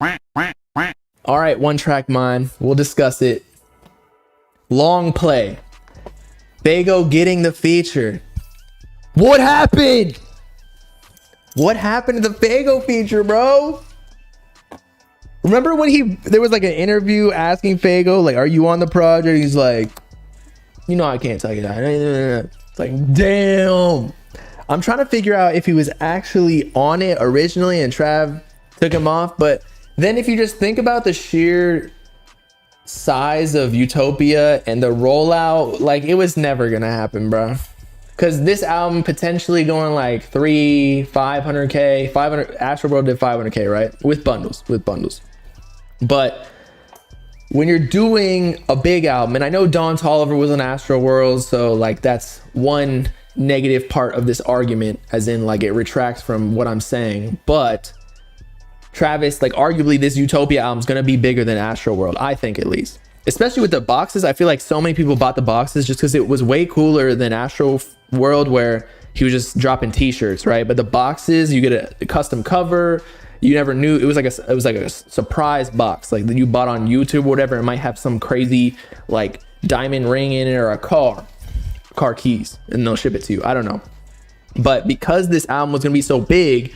All right, One Track Mind. We'll discuss it. Long play. Faygo getting the feature. What happened? What happened to the Faygo feature, bro? Remember when there was like an interview asking Faygo, like, are you on the project? He's like, you know, I can't tell you that. It's like, damn. I'm trying to figure out if he was actually on it originally and Trav took him off. But then if you just think about the sheer size of Utopia and the rollout, like, it was never gonna happen, bro. Because this album potentially going like 500K, 500. Astroworld did 500K, right? With bundles. But when you're doing a big album, and I know Don Toliver was on Astroworld, so like that's one negative part of this argument, as in like it retracts from what I'm saying. But Travis, like, arguably this Utopia album is gonna be bigger than Astroworld, I think, at least. Especially with the boxes. I feel like so many people bought the boxes just because it was way cooler than Astroworld, where he was just dropping t-shirts, right? But the boxes, you get a custom cover. You never knew. It was like a surprise box, like that you bought on YouTube or whatever. It might have some crazy like diamond ring in it or a car keys, and they'll ship it to you. I don't know. But because this album was gonna be so big,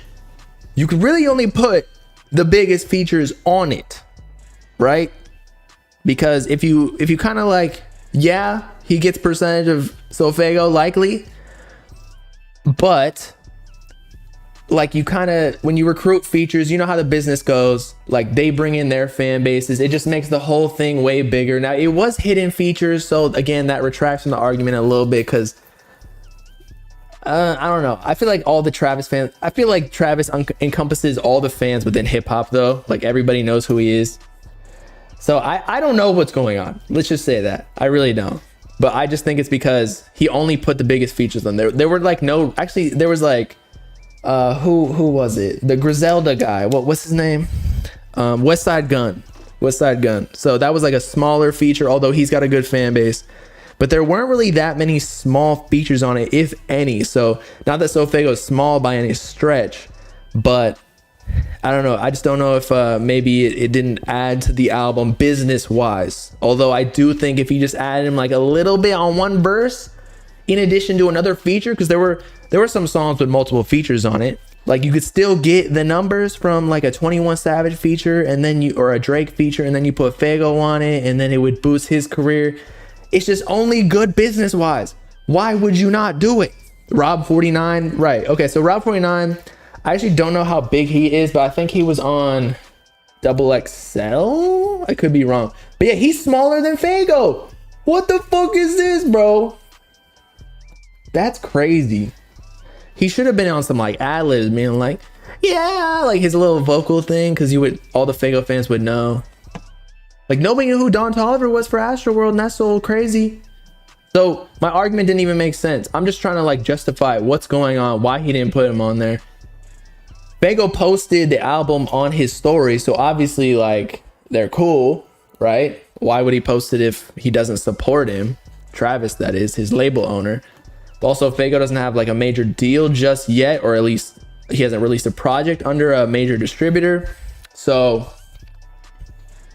you could really only put the biggest features on it, right? Because if you kind of like, yeah, he gets percentage of SoFaygo likely, but like, you kind of, when you recruit features, you know how the business goes, like they bring in their fan bases. It just makes the whole thing way bigger. Now it was hidden features, so again, that retracts from the argument a little bit, because I don't know. I feel like all the Travis fans, I feel like Travis encompasses all the fans within hip hop though. Like everybody knows who he is. So I don't know what's going on. Let's just say that. I really don't. But I just think it's because he only put the biggest features on there. There were like no, actually there was like, who was it? The Griselda guy. What's his name? West Side Gun. So that was like a smaller feature, although he's got a good fan base. But there weren't really that many small features on it, if any. So not that SoFaygo is small by any stretch, but I don't know. I just don't know if maybe it didn't add to the album business wise. Although I do think if you just added him like a little bit on one verse, in addition to another feature, because there were some songs with multiple features on it, like you could still get the numbers from like a 21 Savage feature, and then or a Drake feature, and then you put Faygo on it, and then it would boost his career. It's just only good business wise. Why would you not do it? Rob 49, right? Okay, so Rob 49, I actually don't know how big he is, but I think he was on XXL. I could be wrong, but yeah, he's smaller than Faygo. What the fuck is this, bro? That's crazy. He should have been on some like ad-libs, being like, yeah, like his little vocal thing, because all the Faygo fans would know. Like nobody knew who Don Toliver was for Astroworld, and that's so crazy. So my argument didn't even make sense. I'm just trying to like justify what's going on, why he didn't put him on there. Faygo posted the album on his story, so obviously like they're cool, right? Why would he post it if he doesn't support him? Travis, that is, his label owner. Also, Faygo doesn't have like a major deal just yet, or at least he hasn't released a project under a major distributor. So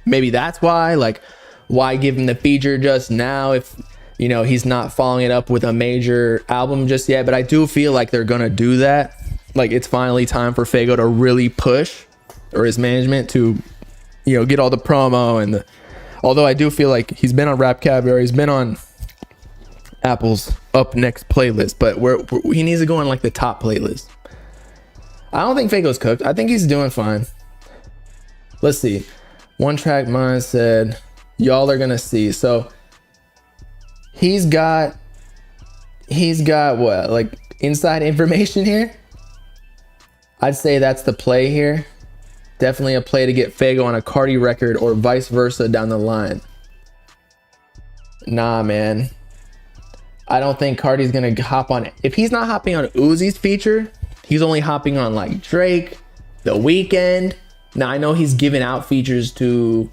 maybe that's why, like, why give him the feature just now if, you know, he's not following it up with a major album just yet. But I do feel like they're gonna do that. Like, it's finally time for Faygo to really push, or his management to, you know, get all the promo and although I do feel like he's been on Rap Caviar, he's been on Apple's Up Next playlist, but he needs to go on like the top playlist. I don't think Faygo's cooked. I think he's doing fine. Let's see. One Track Mind said, y'all are gonna see. So he's got what, like inside information here? I'd say that's the play here. Definitely a play to get Faygo on a Cardi record, or vice versa down the line. Nah, man. I don't think Cardi's gonna hop on it. If he's not hopping on Uzi's feature, he's only hopping on like Drake, The Weeknd. Now I know he's giving out features to,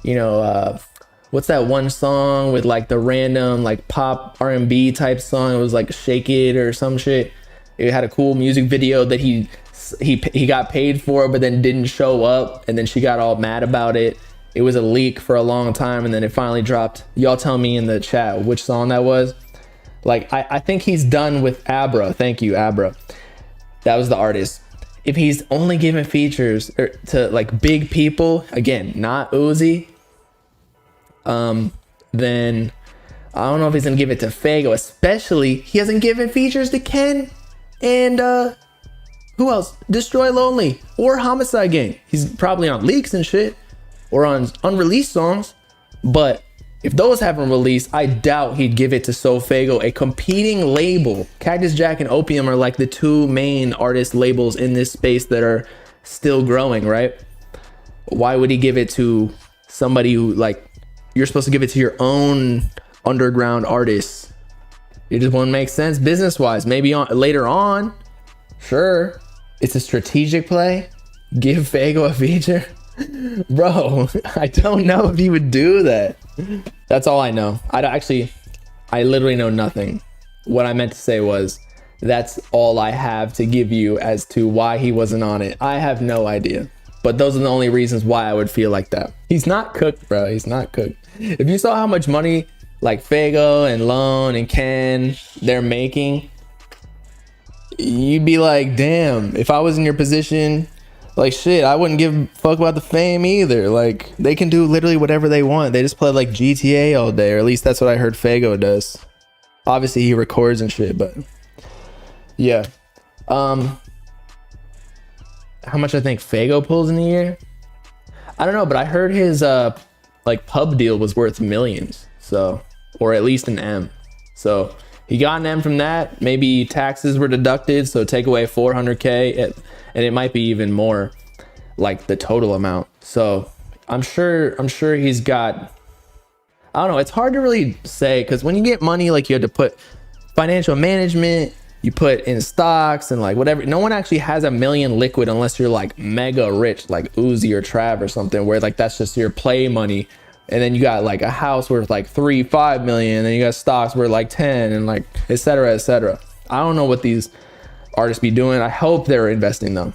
you know, what's that one song with like the random like pop R&B type song? It was like Shake It or some shit. It had a cool music video that he he got paid for it, but then didn't show up, and then she got all mad about it. It was a leak for a long time, and then it finally dropped. Y'all tell me in the chat which song that was. Like, I think he's done with Abra. Thank you, Abra. That was the artist. If he's only giving features to like big people, again, not Uzi, then I don't know if he's gonna give it to Faygo. Especially, he hasn't given features to Ken and who else? Destroy Lonely or Homicide Gang. He's probably on leaks and shit or on unreleased songs, but if those haven't released, I doubt he'd give it to SoFaygo, a competing label. Cactus Jack and Opium are like the two main artist labels in this space that are still growing, right? Why would he give it to somebody who, like, you're supposed to give it to your own underground artists? It just won't make sense business-wise. Maybe later on, sure. It's a strategic play. Give Faygo a feature. Bro, I don't know if he would do that. That's all I know. I literally know nothing. What I meant to say was, that's all I have to give you as to why he wasn't on it. I have no idea. But those are the only reasons why I would feel like that. He's not cooked, bro. He's not cooked. If you saw how much money like Faygo and Lone and Ken, they're making, you'd be like, damn, if I was in your position, like, shit, I wouldn't give a fuck about the fame either. Like, they can do literally whatever they want. They just play like GTA all day, or at least that's what I heard Faygo does. Obviously he records and shit, but yeah. How much I think Faygo pulls in a year? I don't know, but I heard his like pub deal was worth millions. So, or at least an M. So he got an M from that. Maybe taxes were deducted, so take away 400K, and it might be even more, like the total amount. So I'm sure he's got, I don't know, it's hard to really say, because when you get money, like, you have to put financial management, you put in stocks and like whatever. No one actually has $1 million liquid unless you're like mega rich, like Uzi or Trav or something, where like that's just your play money. And then you got like a house worth like 5 million, and then you got stocks worth like 10, and like etc. etc. I don't know what these artists be doing. I hope they're investing though.